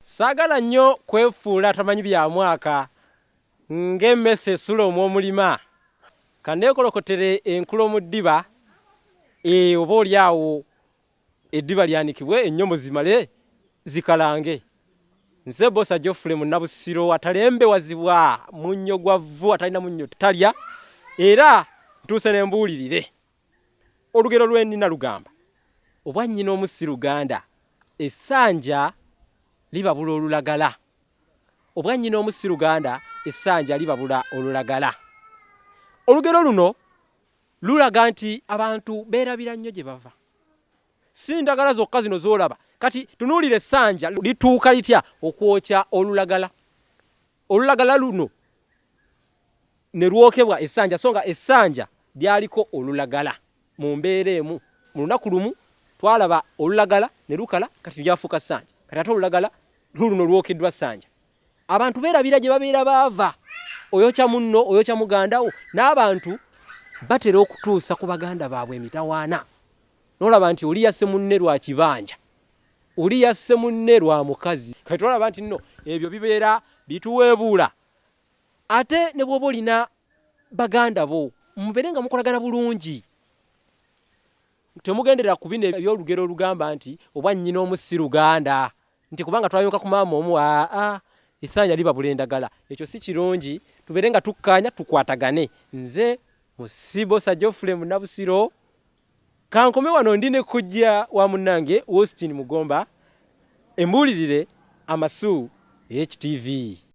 Sagala nnyo kwefuula tamanyi bya mwaka ng'emmese esula omw'omulima kanneekolokotere enkulo mu ddiba oba oli awo eddiba lyanikibwe ennyomo zimale zikalange. Nze Bosa Geoffrey Munnabusiro atalembewazibwa munnyo gwavu atalina munnyo talya era ntuuse ne mbuulirire. Olugero lwe nnina lugamba obwa nnyina omussi luganda essanja libabula olulagala. Obwa nnyina omussi luganda essanja libabula olulagala. Olugero luno lulaga nti abantu beerabira nnyo gye bava. Si ndagala zokka zino z'olaba kati tunuulire essanja lituuka litya okwokya olulagala. Olulagala luno ne lwokebwa essanja so nga essanja lyaliko olulagala mu mbeera emu. Mu lunaku lumu twalaba olulagala ne lukala kati lyafuuka ssanja. Kati ate olulagala luno lwokeddwa ssanja. Abantu beerabira gye babeera baava. Oyokya munno, oyokya muganda wo, n'abantu batera okutuusa ku baganda baabwe emitawaana. N'olaba nti oli yasse munne lwa kibanja, oli yasse munne lwa mukazi. Kati olaba nti nno ebyo bibeera bituweebuula. Ate ne bw'oba olina baganda bo mubeere nga mukolagana bulungi. Temugenderera ku bino eby'olugero olugamba nti obwa nnyina omussi luganda nti kubanga twayonka ku maama omu essanja libabula endagala. Ekyo si kirungi. Tubeere nga tukkaanya tukwatagane. Nze mussi Bosa Geoffrey Munnabusiro kankome wano ndi ne kujja wa munnange Austin Mugomba embuulirire amasu HTV.